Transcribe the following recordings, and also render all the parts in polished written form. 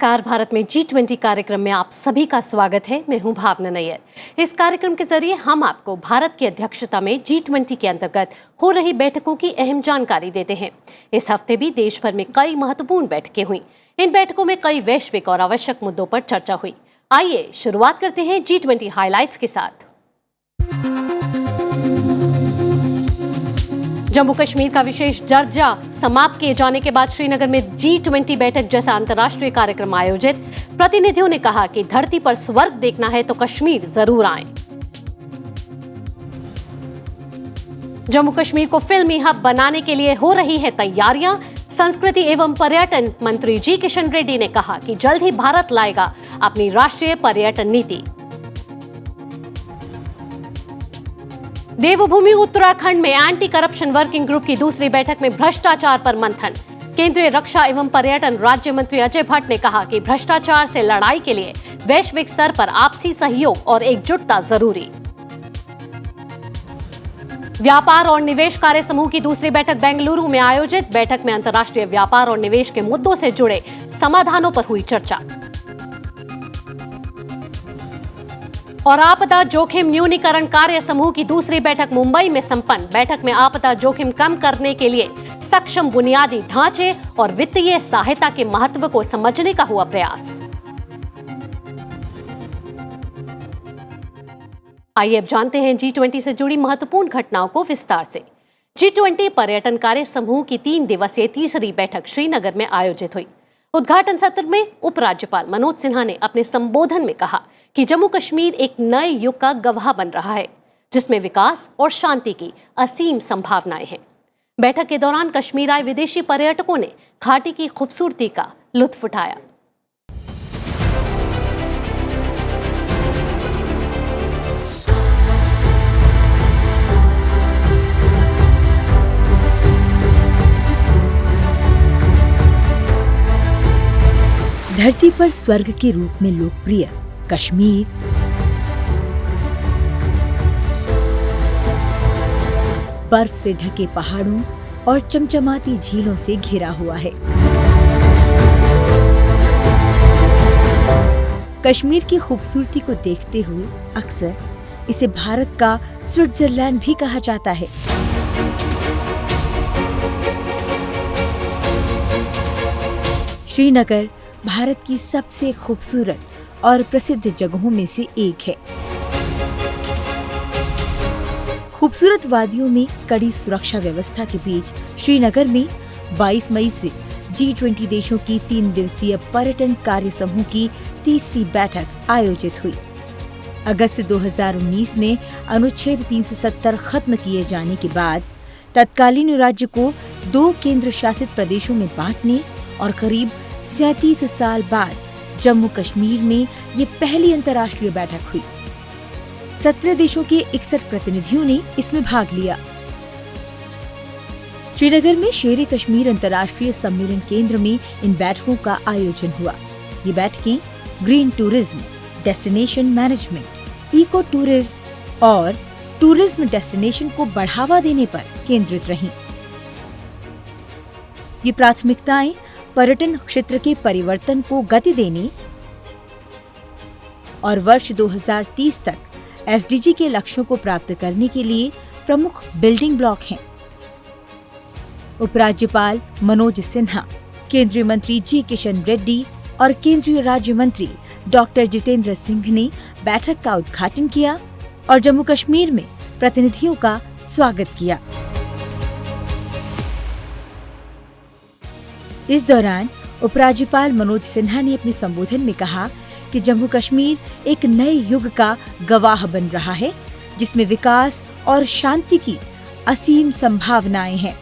नमस्कार। भारत में G20 कार्यक्रम में आप सभी का स्वागत है। मैं हूं भावना नैयर। इस कार्यक्रम के जरिए हम आपको भारत की अध्यक्षता में G20 के अंतर्गत हो रही बैठकों की अहम जानकारी देते हैं। इस हफ्ते भी देश भर में कई महत्वपूर्ण बैठकें हुई। इन बैठकों में कई वैश्विक और आवश्यक मुद्दों पर चर्चा हुई। आइए शुरुआत करते हैं G20 हाइलाइट्स के साथ। जम्मू कश्मीर का विशेष दर्जा समाप्त किए जाने के बाद श्रीनगर में G20 बैठक जैसा अंतर्राष्ट्रीय कार्यक्रम आयोजित। प्रतिनिधियों ने कहा कि धरती पर स्वर्ग देखना है तो कश्मीर जरूर आएं। जम्मू कश्मीर को फिल्मी हब बनाने के लिए हो रही है तैयारियां। संस्कृति एवं पर्यटन मंत्री जी किशन रेड्डी ने कहा कि जल्द ही भारत लाएगा अपनी राष्ट्रीय पर्यटन नीति। देवभूमि उत्तराखंड में एंटी करप्शन वर्किंग ग्रुप की दूसरी बैठक में भ्रष्टाचार पर मंथन। केंद्रीय रक्षा एवं पर्यटन राज्य मंत्री अजय भट्ट ने कहा कि भ्रष्टाचार से लड़ाई के लिए वैश्विक स्तर पर आपसी सहयोग और एकजुटता जरूरी। व्यापार और निवेश कार्य समूह की दूसरी बैठक बेंगलुरु में आयोजित। बैठक में अंतर्राष्ट्रीय व्यापार और निवेश के मुद्दों से जुड़े समाधानों पर हुई चर्चा। और आपदा जोखिम न्यूनीकरण कार्य समूह की दूसरी बैठक मुंबई में संपन्न। बैठक में आपदा जोखिम कम करने के लिए सक्षम बुनियादी ढांचे और वित्तीय सहायता के महत्व को समझने का हुआ प्रयास। आइए अब जानते हैं G20 से जुड़ी महत्वपूर्ण घटनाओं को विस्तार से। G20 पर्यटन कार्य समूह की 3 दिवसीय तीसरी बैठक श्रीनगर में आयोजित हुई। उद्घाटन सत्र में उपराज्यपाल मनोज सिन्हा ने अपने संबोधन में कहा कि जम्मू कश्मीर एक नए युग का गवाह बन रहा है, जिसमें विकास और शांति की असीम संभावनाएं हैं। बैठक के दौरान कश्मीर आए विदेशी पर्यटकों ने घाटी की खूबसूरती का लुत्फ उठाया। धरती पर स्वर्ग के रूप में लोकप्रिय कश्मीर बर्फ से ढके पहाड़ों और चमचमाती झीलों से घिरा हुआ है। कश्मीर की खूबसूरती को देखते हुए अक्सर इसे भारत का स्विट्जरलैंड भी कहा जाता है। श्रीनगर भारत की सबसे खूबसूरत और प्रसिद्ध जगहों में से एक है। खूबसूरत वादियों में कड़ी सुरक्षा व्यवस्था के बीच श्रीनगर में 22 मई से G20 देशों की 3 दिवसीय पर्यटन कार्य समूह की तीसरी बैठक आयोजित हुई। अगस्त 2019 में अनुच्छेद 370 खत्म किए जाने के बाद तत्कालीन राज्य को 2 केंद्र शासित प्रदेशों में बांटने और करीब 37 साल बाद जम्मू कश्मीर में ये पहली अंतर्राष्ट्रीय बैठक हुई। 17 देशों के 61 प्रतिनिधियों ने इसमें भाग लिया। श्रीनगर में शेर कश्मीर अंतर्राष्ट्रीय सम्मेलन केंद्र में इन बैठकों का आयोजन हुआ। ये बैठकें green tourism, destination management, eco tourism और टूरिज्म डेस्टिनेशन को बढ़ावा देने पर केंद्रित रहीं। ये प्राथमिकताएं पर्यटन क्षेत्र के परिवर्तन को गति देने और वर्ष 2030 तक SDG के लक्ष्यों को प्राप्त करने के लिए प्रमुख बिल्डिंग ब्लॉक हैं। उपराज्यपाल मनोज सिन्हा, केंद्रीय मंत्री जी किशन रेड्डी और केंद्रीय राज्य मंत्री डॉक्टर जितेंद्र सिंह ने बैठक का उद्घाटन किया और जम्मू कश्मीर में प्रतिनिधियों का स्वागत किया। इस दौरान उपराज्यपाल मनोज सिन्हा ने अपने संबोधन में कहा कि जम्मू कश्मीर एक नए युग का गवाह बन रहा है, जिसमें विकास और शांति की असीम संभावनाएं हैं।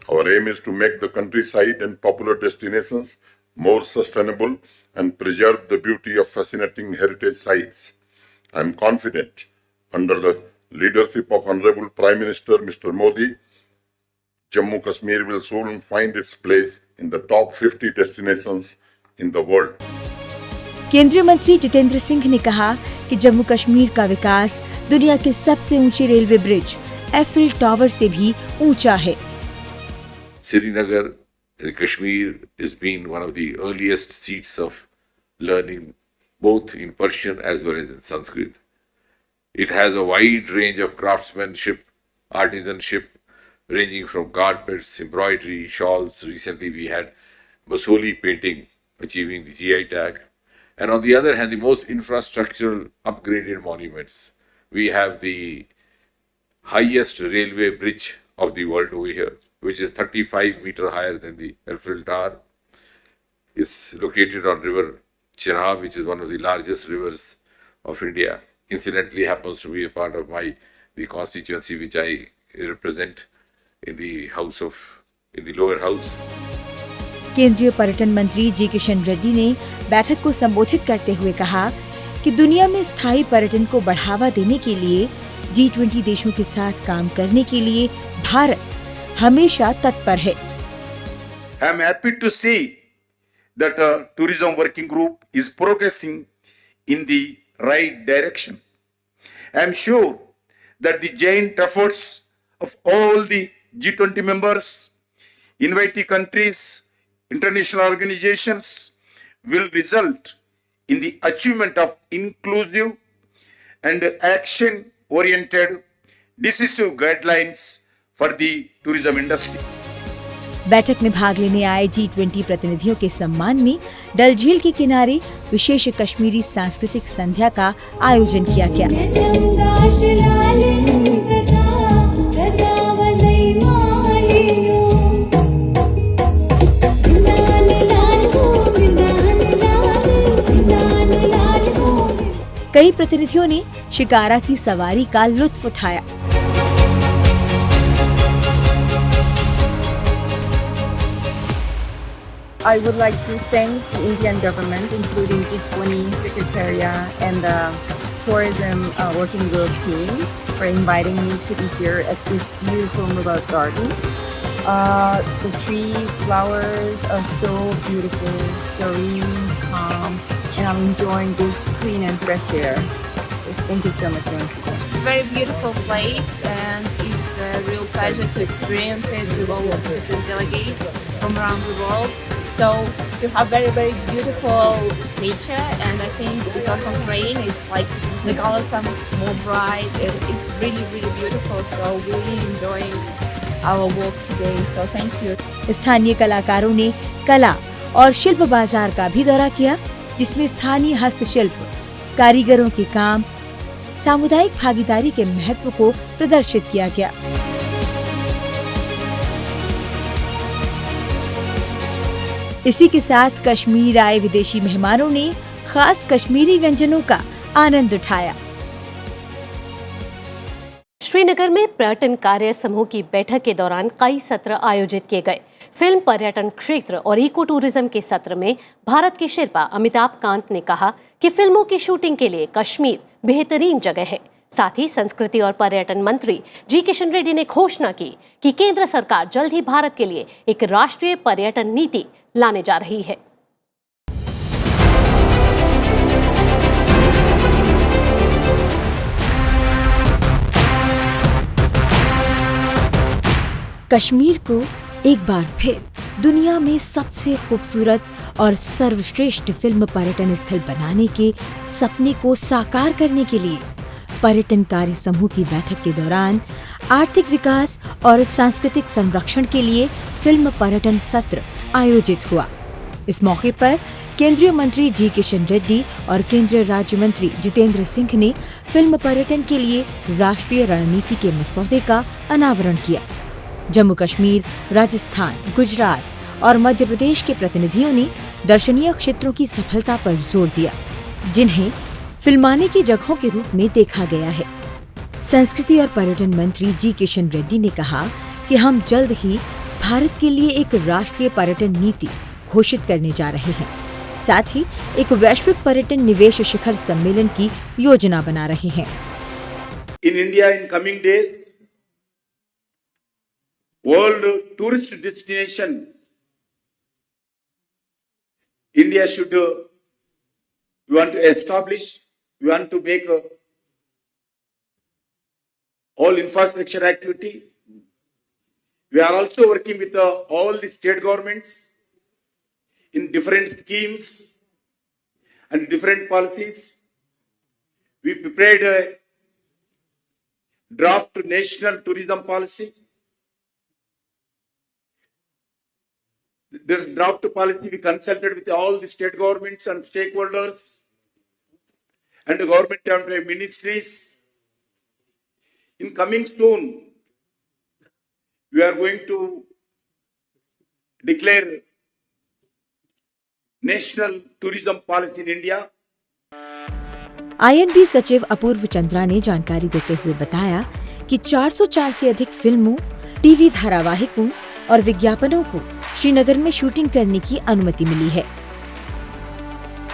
Our aim is to make the countryside and popular destinations more sustainable and preserve the beauty of fascinating heritage sites. I am confident, under the leadership of Honorable Prime Minister Mr. Modi, Jammu Kashmir will soon find its place in the top 50 destinations in the world. केंद्रीय मंत्री जितेंद्र सिंह ने कहा कि जम्मू कश्मीर का विकास दुनिया के सबसे ऊंचे रेलवे ब्रिज एफिल टावर से भी ऊंचा है। Srinagar Kashmir has been one of the earliest seats of learning both in Persian as well as in Sanskrit. It has a wide range of craftsmanship, artisanship, ranging from carpets, embroidery, shawls. Recently, we had Basoli painting achieving the GI tag. And on the other hand, the most infrastructural upgraded monuments. We have the highest railway bridge of the world over here, which is 35-meter higher than the Eiffel Tower. It's located on River Chenab, which is one of the largest rivers of India. Incidentally, happens to be a part of the constituency which I represent in the lower house. केंद्रीय पर्यटन मंत्री जी किशन रेड्डी ने बैठक को संबोधित करते हुए कहा कि दुनिया में स्थायी पर्यटन को बढ़ावा देने के लिए G20 देशों के साथ काम करने के लिए भारत हमेशा तत्पर है। I am happy to see that tourism working group is progressing in the right direction. I am sure that the joint efforts of all the G20 members, invitee countries, international organizations will result in the achievement of inclusive and action-oriented decisive guidelines for the tourism industry. बैठक में भाग लेने आए G20 प्रतिनिधियों के सम्मान में डल झील के किनारे विशेष कश्मीरी सांस्कृतिक संध्या का आयोजन किया गया। कई प्रतिनिधियों ने शिकारा की सवारी का लुत्फ उठाया। I would like to thank the Indian government, including G20 Secretariat and the Tourism Working Group team, for inviting me to be here at this beautiful Murad garden. The trees, flowers are so beautiful, serene, calm, and I'm enjoying this clean and fresh air. So thank you so much once again. It's a very beautiful place, and it's a real pleasure to experience it with all of the different delegates from around the world. So you have very, very beautiful nature, and I think because of rain, it's like the colors are more bright. It's really, really beautiful. So we're really enjoying our walk today. So thank you. स्थानीय कलाकारों ने कला और शिल्प बाजार का भी दौरा किया, जिसमें स्थानीय हस्तशिल्प, कारीगरों के काम, सामुदायिक भागीदारी के महत्व को प्रदर्शित किया गया। इसी के साथ कश्मीर आए विदेशी मेहमानों ने खास कश्मीरी व्यंजनों का आनंद उठाया। श्रीनगर में पर्यटन कार्य समूह की बैठक के दौरान कई सत्र आयोजित किए गए। फिल्म, पर्यटन क्षेत्र और इको टूरिज्म के सत्र में भारत के शिल्पा अमिताभ कांत ने कहा कि फिल्मों की शूटिंग के लिए कश्मीर बेहतरीन जगह है। साथ ही संस्कृति और पर्यटन मंत्री जी किशन रेड्डी ने घोषणा की कि केंद्र सरकार जल्द ही भारत के लिए एक राष्ट्रीय पर्यटन नीति लाने जा रही है। कश्मीर को एक बार फिर दुनिया में सबसे खूबसूरत और सर्वश्रेष्ठ फिल्म पर्यटन स्थल बनाने के सपने को साकार करने के लिए पर्यटन कार्य समूह की बैठक के दौरान आर्थिक विकास और सांस्कृतिक संरक्षण के लिए फिल्म पर्यटन सत्र आयोजित हुआ। इस मौके पर केंद्रीय मंत्री जी किशन रेड्डी और केंद्रीय राज्य मंत्री जितेंद्र सिंह ने फिल्म पर्यटन के लिए राष्ट्रीय रणनीति के मसौदे का अनावरण किया। जम्मू कश्मीर, राजस्थान, गुजरात और मध्य प्रदेश के प्रतिनिधियों ने दर्शनीय क्षेत्रों की सफलता पर जोर दिया, जिन्हें फिल्माने की जगहों के रूप में देखा गया है। संस्कृति और पर्यटन मंत्री जी किशन रेड्डी ने कहा कि हम जल्द ही भारत के लिए एक राष्ट्रीय पर्यटन नीति घोषित करने जा रहे हैं। साथ ही एक वैश्विक पर्यटन निवेश शिखर सम्मेलन की योजना बना रहे हैं। In India in coming days, world tourist destination, India should, we want to establish, we want to make all infrastructure activity, We are also working with all the state governments in different schemes and different policies. We prepared a draft national tourism policy. This draft policy we consulted with all the state governments and stakeholders and the government and ministries. In coming soon, we are going to declare national tourism policy in India. INB सचिव अपूर्व चंद्रा ने जानकारी देते हुए बताया कि 404 से अधिक फिल्मों, टीवी धारावाहिकों और विज्ञापनों को श्रीनगर में शूटिंग करने की अनुमति मिली है।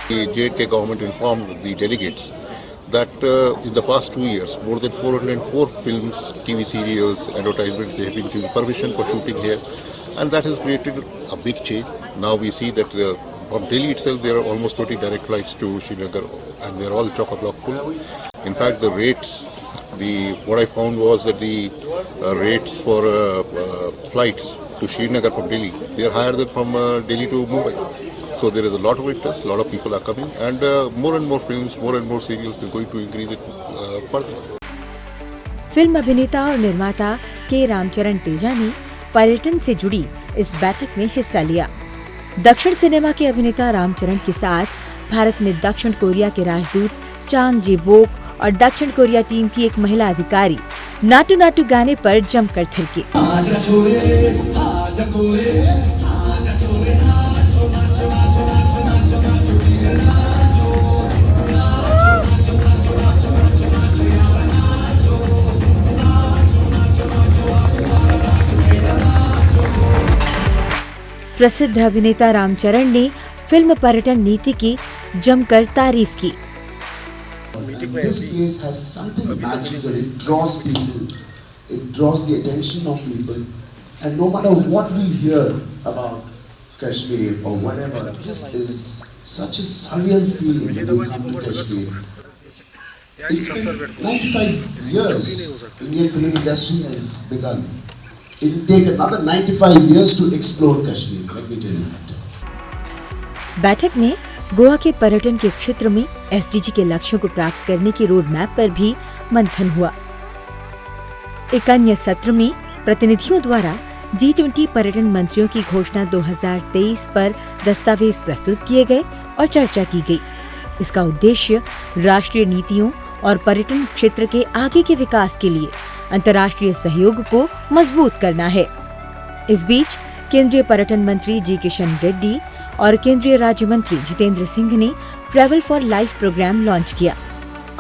The J&K government informed the delegates that in the past 2 years, more than 404 films, TV serials, advertisements, they have been given permission for shooting here, and that has created a big change. Now we see that from Delhi itself, there are almost 20 direct flights to Srinagar, and they are all chock-a-block full. In fact, the rates, what I found was that the rates for flights to Srinagar from Delhi, they are higher than from Delhi to Mumbai. So there is a lot of interest, a lot of people are coming, and more films, more and more serials is going to increase it further. Film अभिनेता और निर्माता के रामचरण तेजा ने पर्यटन से जुड़ी इस बैठक में हिस्सा लिया। दक्षिण सिनेमा के अभिनेता रामचरण के साथ भारत में दक्षिण कोरिया के राजदूत चांग जे-बोक और दक्षिण कोरिया टीम की एक महिला अधिकारी नाटू नाटू गाने पर जमकर थिरके। प्रसिद्ध अभिनेता रामचरण ने फिल्म पर्यटन नीति की जमकर तारीफ की। This place has something magical. It draws people. It draws the attention of people. And no matter what we hear about Kashmir or whatever, this is such a surreal feeling when you come to Kashmir. It's been 95 years Indian film industry has begun. It will take another 95 years to explore Kashmir. Let me tell you that. बैठक में गोवा के पर्यटन के क्षेत्र में SDG के लक्ष्यों को प्राप्त करने की रोड मैप पर भी मंथन हुआ। एक अन्य सत्र में प्रतिनिधियों द्वारा G20 पर्यटन मंत्रियों की घोषणा 2023 पर दस्तावेज प्रस्तुत किए गए और चर्चा की गई। इसका उद्देश्य राष्ट्रीय नीतियों और पर्यटन क्षेत्र के आगे के विकास के लिए अंतर्राष्ट्रीय सहयोग को मजबूत करना है। इस बीच केंद्रीय पर्यटन मंत्री जी किशन रेड्डी और केंद्रीय राज्य मंत्री जितेंद्र सिंह ने travel for life program launch किया।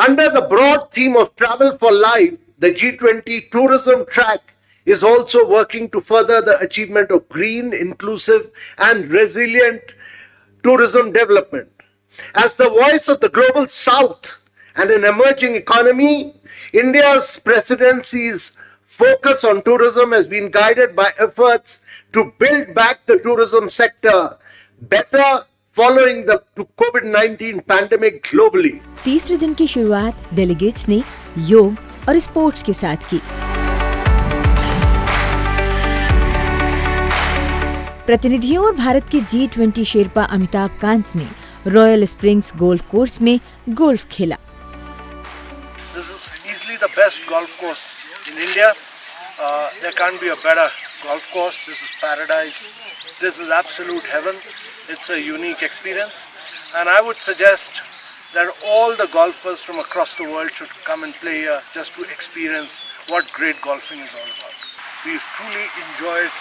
Under the broad theme of Travel for Life, the G20 tourism track is also working to further the achievement of green, inclusive and resilient tourism development. As the voice of the global south and an emerging economy, India's presidency's focus on tourism has been guided by efforts to build back the tourism sector better following the COVID-19 pandemic globally. तीसरे दिन की शुरुआत delegates ने योग और sports के साथ की। प्रतिनिधियों और भारत के G20 शेरपा अमिताभ कांत ने रॉयल स्प्रिंग्स गोल्फ कोर्स में गोल्फ खेला। This is easily the best golf course in India. There can't be a better golf course. This is paradise. This is absolute heaven. It's a unique experience, and I would suggest that all the golfers from across the world should come and play here just to experience what great golfing is all about. We've truly enjoyed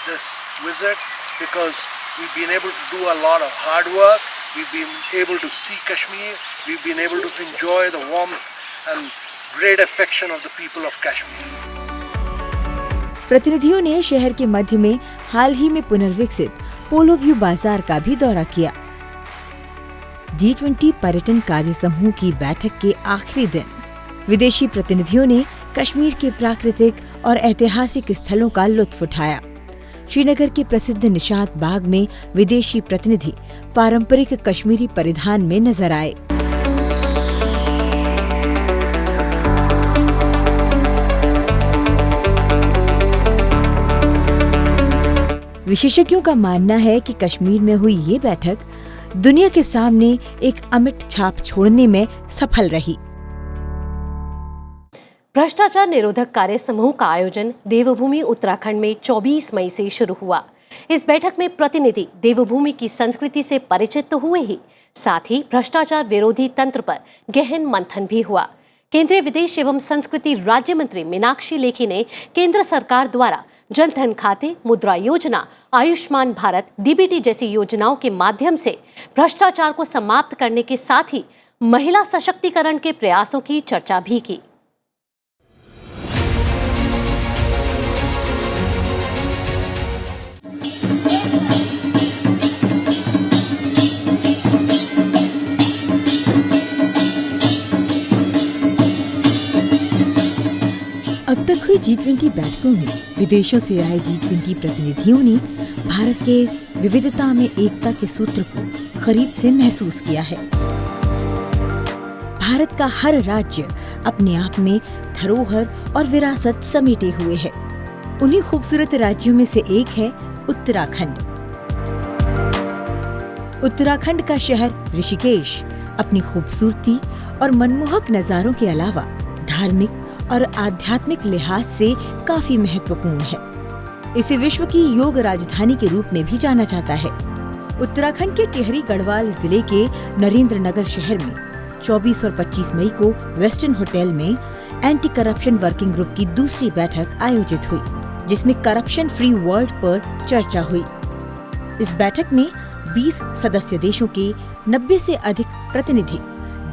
this visit because we've been able to do a lot of hard work. We've been able to see Kashmir. We've been able to enjoy the warmth and great affection of the people of Kashmir. प्रतिनिधियों ने शहर के मध्य में हाल ही में पुनर्विकसित पोलो view बाजार का भी दौरा किया। G20 पर्यटन कार्य समूह की बैठक के आखिरी दिन विदेशी प्रतिनिधियों ने कश्मीर के प्राकृतिक और ऐतिहासिक स्थलों का लुत्फ उठाया। श्रीनगर के प्रसिद्ध निशात बाग में विदेशी प्रतिनिधि पारंपरिक कश्मीरी परिधान में नजर आए। विशेषज्ञों का मानना है कि कश्मीर में हुई ये बैठक दुनिया के सामने एक अमिट छाप छोड़ने में सफल रही। भ्रष्टाचार निरोधक कार्य समूह का आयोजन देवभूमि उत्तराखंड में 24 मई से शुरू हुआ। इस बैठक में प्रतिनिधि देवभूमि की संस्कृति से परिचित तो हुए ही, साथ ही भ्रष्टाचार विरोधी तंत्र पर गहन मंथन भी हुआ। केंद्रीय विदेश एवं संस्कृति राज्य मंत्री मीनाक्षी लेखी ने केंद्र सरकार द्वारा जनधन खाते, मुद्रा योजना, आयुष्मान भारत, डीबीटी जैसी योजनाओं के माध्यम से भ्रष्टाचार को समाप्त करने के साथ ही महिला सशक्तिकरण के प्रयासों की चर्चा भी की। अब तक हुई G20 बैठकों में विदेशों से आए G20 प्रतिनिधियों ने भारत के विविधता में एकता के सूत्र को करीब से महसूस किया है। भारत का हर राज्य अपने आप में धरोहर और विरासत समेटे हुए है। उन्हीं खूबसूरत राज्यों में से एक है उत्तराखंड। उत्तराखंड का शहर ऋषिकेश अपनी खूबसूरती और मनमोहक नजारों के अलावा धार्मिक और आध्यात्मिक लिहाज से काफी महत्वपूर्ण है। इसे विश्व की योग राजधानी के रूप में भी जाना जाता है। उत्तराखंड के टिहरी गढ़वाल जिले के नरेंद्र नगर शहर में 24 और 25 मई को वेस्टर्न होटल में एंटी करप्शन वर्किंग ग्रुप की दूसरी बैठक आयोजित हुई, जिसमें करप्शन फ्री वर्ल्ड पर चर्चा हुई। इस बैठक में 20 सदस्य देशों के 90 से अधिक प्रतिनिधि,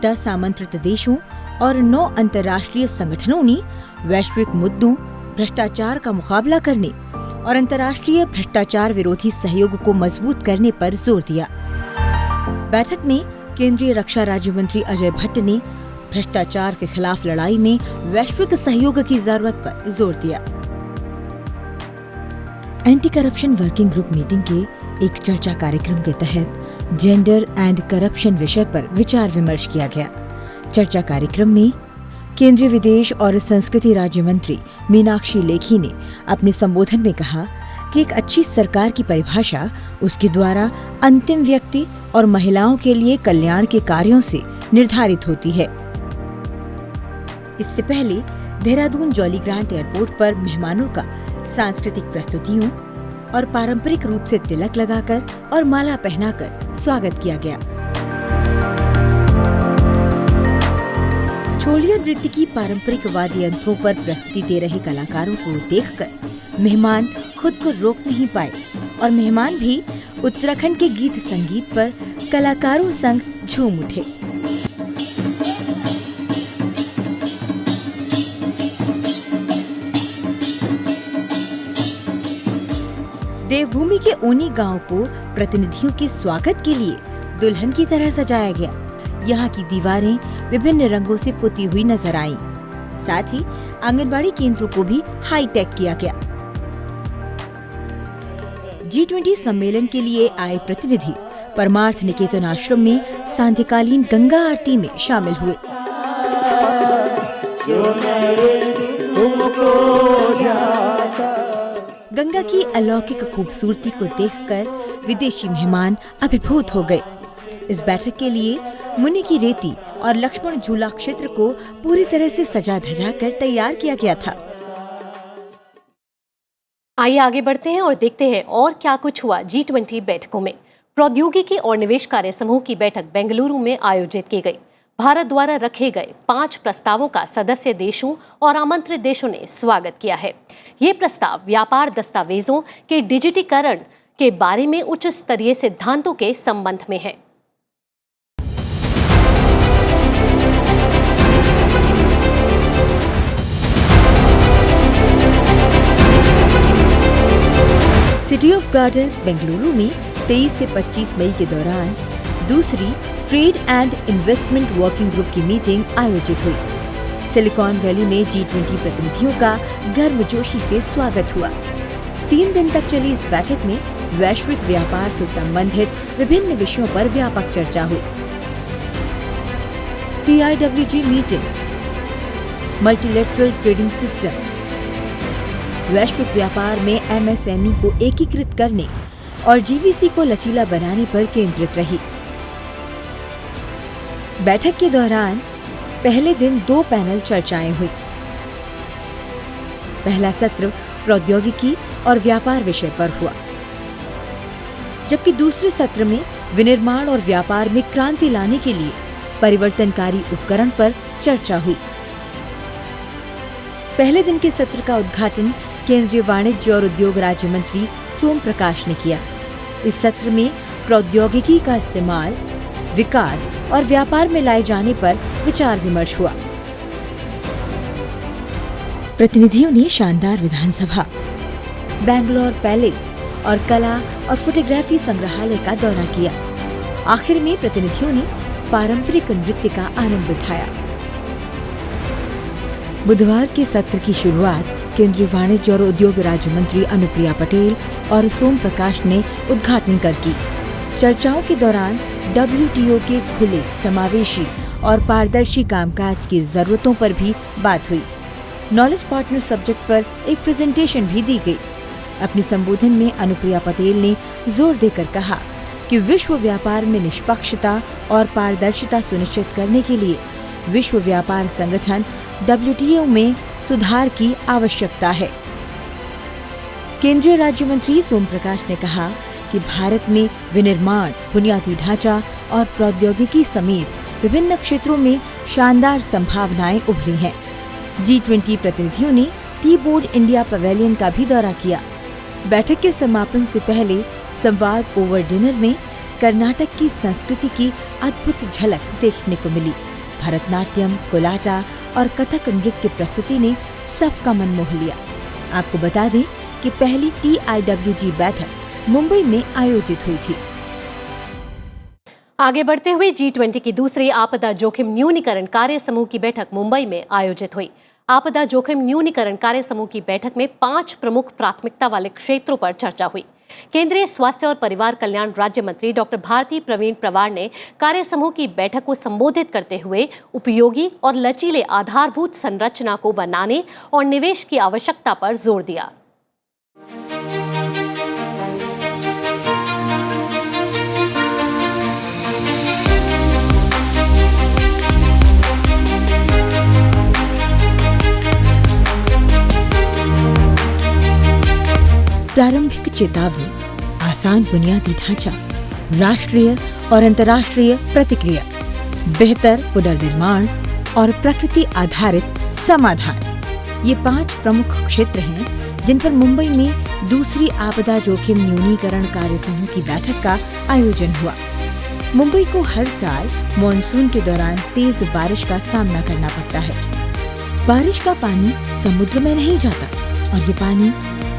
10 आमंत्रित देशों और 9 अंतर्राष्ट्रीय संगठनों ने वैश्विक मुद्दों, भ्रष्टाचार का मुकाबला करने और अंतर्राष्ट्रीय भ्रष्टाचार विरोधी सहयोग को मजबूत करने पर जोर दिया। बैठक में केंद्रीय रक्षा राज्य मंत्री अजय भट्ट ने भ्रष्टाचार के खिलाफ लड़ाई में वैश्विक सहयोग की जरूरत पर जोर दिया। Anti corruption working group meeting के एक चर्चा कार्यक्रम के तहत जेंडर एंड करप्शन विषय पर विचार विमर्श किया गया। चर्चा कार्यक्रम में केंद्रीय विदेश और संस्कृति राज्य मंत्री मीनाक्षी लेखी ने अपने संबोधन में कहा कि एक अच्छी सरकार की परिभाषा उसके द्वारा अंतिम व्यक्ति और महिलाओं के लिए कल्याण के कार्यों से निर्धारित होती है। इससे पहले देहरादून जॉली ग्रांट एयरपोर्ट पर मेहमानों का सांस्कृतिक प्रस्तुतियों और पारंपरिक रूप से तिलक लगाकर और माला पहनाकर स्वागत किया गया। छोलिया नृत्य की पारंपरिक वाद्य यंत्रों पर प्रस्तुति दे रहे कलाकारों को देखकर मेहमान खुद को रोक नहीं पाए और मेहमान भी उत्तराखंड के गीत संगीत पर कलाकारों संग झूम उठे। देवभूमि के ओनी गांव को प्रतिनिधियों के स्वागत के लिए दुल्हन की तरह सजाया गया। यहाँ की दीवारें विभिन्न रंगों से पुती हुई नजर आईं। साथ ही आंगनबाड़ी केंद्रों को भी हाईटेक किया गया। G20 सम्मेलन के लिए आए प्रतिनिधि परमार्थ निकेतन आश्रम में सांध्यकालीन गंगा आरती में शामिल हुए। गंगा की अलौकिक खूबसूरती को देखकर विदेशी मेहमान अभिभूत हो गए। इस बैठक के लिए मुनि की रेती और लक्ष्मण झूला क्षेत्र को पूरी तरह से सजा धजा कर तैयार किया गया था। आइए आगे बढ़ते हैं और देखते हैं और क्या कुछ हुआ G20 बैठकों में। प्रौद्योगिकी और निवेश कार्य समूह की बैठक बेंगलुरु में आयोजित की गई। भारत द्वारा रखे गए 5 प्रस्तावों का सदस्य देशों और आमंत्रित देशों ने स्वागत किया है। ये प्रस्ताव व्यापार दस्तावेजों के डिजिटीकरण के बारे में उच्च स्तरीय सिद्धांतों के संबंध में है। सिटी ऑफ गार्डन्स बेंगलुरु में 23 से 25 मई के दौरान दूसरी trade and investment working group की मीटिंग आयोजित हुई। सिलिकॉन वैली में G20 प्रतिनिधियों का गर्मजोशी से स्वागत हुआ। 3 दिन तक चली इस बैठक में वैश्विक व्यापार से संबंधित विभिन्न विषयों पर व्यापक चर्चा हुई। TIWG meeting, multilateral trading system, वैश्विक व्यापार में MSME को एकीकृत करने और GVC को लचीला बनाने पर केंद्रित रही। बैठक के दौरान पहले दिन 2 पैनल चर्चाएं हुई। पहला सत्र प्रौद्योगिकी और व्यापार विषय पर हुआ, जबकि दूसरे सत्र में विनिर्माण और व्यापार में क्रांति लाने के लिए परिवर्तनकारी उपकरण पर चर्चा हुई। पहले दिन के सत्र का उद्घाटन केंद्रीय वाणिज्य और उद्योग राज्य मंत्री सोम प्रकाश ने किया। इस सत्र में प्रौद्योगिकी का इस्तेमाल, विकास और व्यापार में लाए जाने पर विचार विमर्श हुआ। प्रतिनिधियों ने शानदार विधानसभा, बैंगलोर पैलेस और कला और फोटोग्राफी संग्रहालय का दौरा किया। आखिर में प्रतिनिधियों ने पारंपरिक नृत्य का आनंद उठाया। बुधवार के सत्र की शुरुआत केंद्रीय वाणिज्य और उद्योग राज्य मंत्री अनुप्रिया पटेल और सोम प्रकाश ने उद्घाटन कर की। चर्चाओं के दौरान WTO के खुले, समावेशी और पारदर्शी कामकाज की जरूरतों पर भी बात हुई। नॉलेज पार्टनर सब्जेक्ट पर एक प्रेजेंटेशन भी दी गई। अपने संबोधन में अनुप्रिया पटेल ने जोर देकर कहा कि विश्व व्यापार में निष्पक्षता और पारदर्शिता सुनिश्चित करने के लिए विश्व व्यापार संगठन WTO में सुधार की आवश्यकता है। केंद्रीय राज्य मंत्री सोम प्रकाश ने कहा कि भारत में विनिर्माण, बुनियादी ढांचा और प्रौद्योगिकी समेत विभिन्न क्षेत्रों में शानदार संभावनाएं उभरी हैं। G20 प्रतिनिधियों ने टी बोर्ड इंडिया पवेलियन का भी दौरा किया। बैठक के समापन से पहले संवाद ओवर डिनर में कर्नाटक की संस्कृति की अद्भुत झलक देखने को मिली। भरतनाट्यम, कोलाटा और कथक नृत्य प्रस्तुति ने सबका मन मोह लिया। आपको बता दें कि पहली TIWG बैठक मुंबई में आयोजित हुई थी। आगे बढ़ते हुए G20 की दूसरी आपदा जोखिम न्यूनीकरण कार्य समूह की बैठक मुंबई में आयोजित हुई। आपदा जोखिम न्यूनीकरण कार्य समूह की बैठक में 5 प्रमुख प्राथमिकता वाले क्षेत्रों पर चर्चा हुई। केंद्रीय स्वास्थ्य और परिवार कल्याण राज्य मंत्री डॉक्टर भारती प्रवीण पवार ने कार्य समूह की बैठक को संबोधित करते हुए उपयोगी और लचीले आधारभूत संरचना को बनाने और निवेश की आवश्यकता पर जोर दिया। प्रारंभिक चेतावनी, आसान बुनियादी ढांचा, राष्ट्रीय और अंतर्राष्ट्रीय प्रतिक्रिया, बेहतर पुनर्निर्माण और प्रकृति आधारित समाधान, ये 5 प्रमुख क्षेत्र हैं जिन पर मुंबई में दूसरी आपदा जोखिम न्यूनीकरण कार्य समूह की बैठक का आयोजन हुआ। मुंबई को हर साल मॉनसून के दौरान तेज बारिश का सामना करना पड़ता है। बारिश का पानी समुद्र में नहीं जाता और ये पानी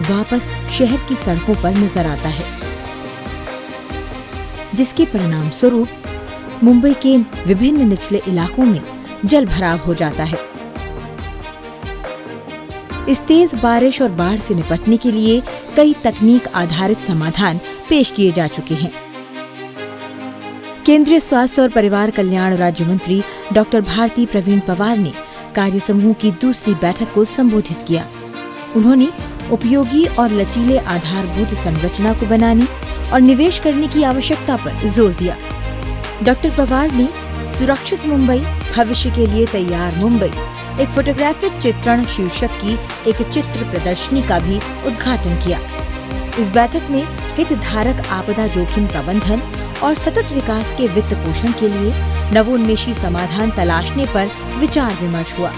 वापस शहर की सड़कों पर नजर आता है, जिसके परिणाम स्वरूप मुंबई के विभिन्न निचले इलाकों में जल भराव हो जाता है। इस तेज बारिश और बाढ़ से निपटने के लिए कई तकनीक आधारित समाधान पेश किए जा चुके हैं। केंद्रीय स्वास्थ्य और परिवार कल्याण राज्य मंत्री डॉक्टर भारती प्रवीण पवार ने कार्य समूह की दूसरी बैठक को संबोधित किया। उन्होंने उपयोगी और लचीले आधारभूत संरचना को बनाने और निवेश करने की आवश्यकता पर जोर दिया। डॉक्टर पवार ने सुरक्षित मुंबई, भविष्य के लिए तैयार मुंबई, एक फोटोग्राफिक चित्रण शीर्षक की एक चित्र प्रदर्शनी का भी उद्घाटन किया। इस बैठक में हितधारक आपदा जोखिम प्रबंधन और सतत विकास के वित्त पोषण के लिए नवोन्मेषी समाधान तलाशने पर विचार विमर्श हुआ।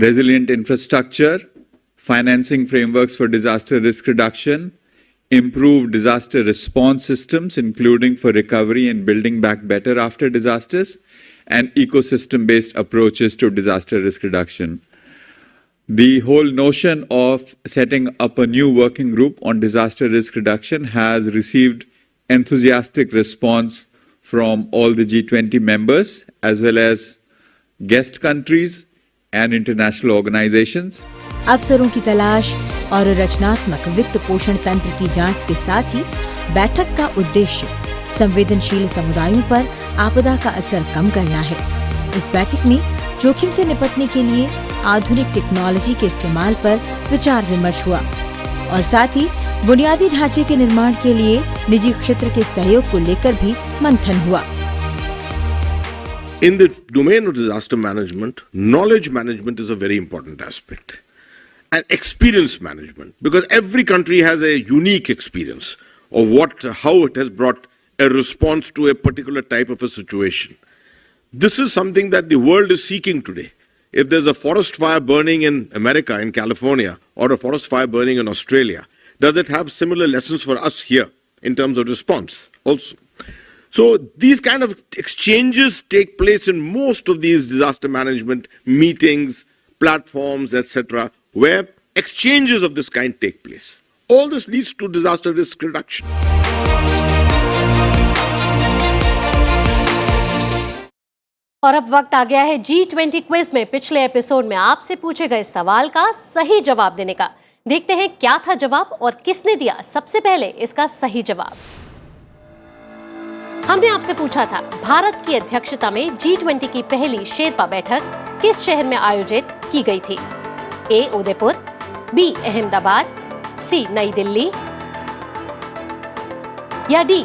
Resilient infrastructure, financing frameworks for disaster risk reduction, improved disaster response systems, including for recovery and building back better after disasters, and ecosystem-based approaches to disaster risk reduction. The whole notion of setting up a new working group on disaster risk reduction has received enthusiastic response from all the G20 members as well as guest countries and international organizations. अवसरों की तलाश और रचनात्मक वित्त पोषण तंत्र की जांच के साथ ही बैठक का उद्देश्य संवेदनशील समुदायों पर आपदा का असर कम करना है। इस बैठक में जोखिम से निपटने के लिए आधुनिक टेक्नोलॉजी के इस्तेमाल पर विचार विमर्श हुआ और साथ ही बुनियादी ढांचे के निर्माण के लिए निजी क्षेत्र के सहयोग को लेकर भी मंथन हुआ। In the domain of disaster management, knowledge management is a very important aspect. And experience management, because every country has a unique experience of how it has brought a response to a particular type of a situation. This is something that the world is seeking today. If there's a forest fire burning in America, in California, or a forest fire burning in Australia, does it have similar lessons for us here in terms of response also? So these kind of exchanges take place in most of these disaster management meetings, platforms, etc., where exchanges of this kind take place. All this leads to disaster risk reduction. और अब वक्त आ गया है G20 quiz में पिछले episode में आपसे पूछे गए सवाल का सही जवाब देने का। देखते हैं क्या था जवाब और किसने दिया सबसे पहले इसका सही जवाब। हमने आपसे पूछा था भारत की अध्यक्षता में G20 की पहली शेरपा बैठक किस शहर में आयोजित की गई थी? ए उदयपुर, बी अहमदाबाद, सी नई दिल्ली या डी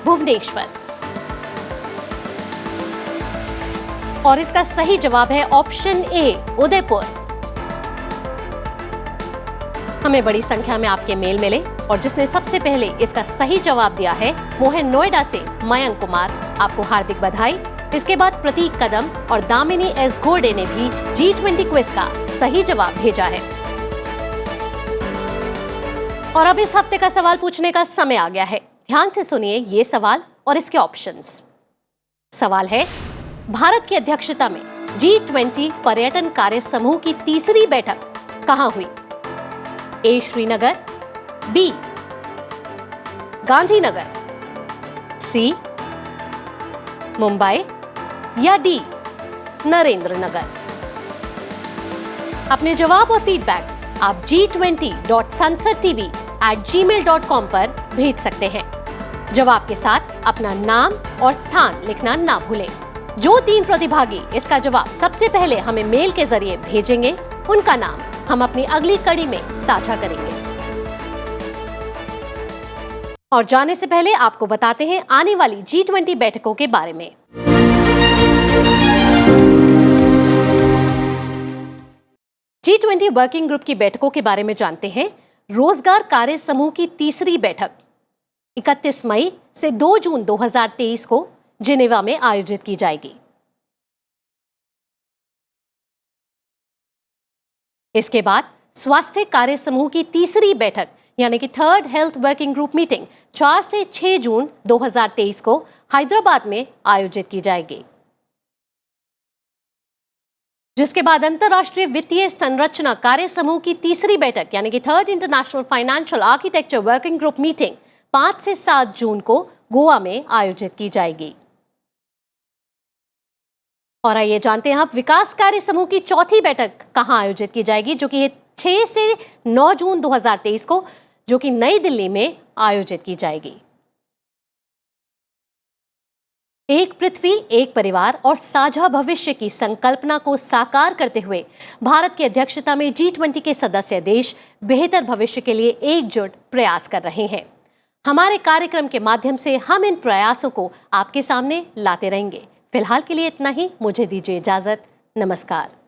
भुवनेश्वर। और इसका सही जवाब है ऑप्शन ए उदयपुर। हमें बड़ी संख्या में आपके मेल मिले और जिसने सबसे पहले इसका सही जवाब दिया है वो है नोएडा से मयंक कुमार। आपको हार्दिक बधाई। इसके बाद प्रतीक कदम और दामिनी एस घोड़े ने भी G20 क्विज का सही जवाब भेजा है। और अब इस हफ्ते का सवाल पूछने का समय आ गया है। ध्यान से सुनिए ये सवाल और इसके ऑप्शंस। सवाल है भारत की अध्यक्षता में G20 पर्यटन कार्य समूह की तीसरी बैठक कहां हुई? ए श्रीनगर, बी गांधीनगर, सी मुंबई या डी नरेंद्र नगर। अपने जवाब और फीडबैक आप g20.sansattv@gmail.com पर भेज सकते हैं। जवाब के साथ अपना नाम और स्थान लिखना ना भूलें। जो 3 प्रतिभागी इसका जवाब सबसे पहले हमें मेल के जरिए भेजेंगे उनका नाम हम अपनी अगली कड़ी में साझा करेंगे। और जाने से पहले आपको बताते हैं आने वाली G20 बैठकों के बारे में। G20 वर्किंग ग्रुप की बैठकों के बारे में जानते हैं। रोजगार कार्य समूह की तीसरी बैठक 31 मई से 2 जून 2023 को जिनेवा में आयोजित की जाएगी। इसके बाद स्वास्थ्य कार्य समूह की तीसरी बैठक यानी कि third health working group meeting 4 से 6 जून 2023 को हैदराबाद में आयोजित की जाएगी। जिसके बाद अंतर्राष्ट्रीय वित्तीय संरचना कार्य समूह की तीसरी बैठक यानी कि third international financial architecture working group meeting 5 से 7 जून को गोवा में आयोजित की जाएगी। और आइए जानते हैं अब विकास कार्य समूह की चौथी बैठक कहां आयोजित की जाएगी, जो कि 6 से 9 जून 2023 को जो कि नई दिल्ली में आयोजित की जाएगी। एक पृथ्वी एक परिवार और साझा भविष्य की संकल्पना को साकार करते हुए भारत की अध्यक्षता में G20 के सदस्य देश बेहतर भविष्य के लिए एकजुट प्रयास कर रहे हैं। हमारे कार्यक्रम के माध्यम से हम इन प्रयासों को आपके सामने लाते रहेंगे। फिलहाल के लिए इतना ही। मुझे दीजिए इजाजत। नमस्कार।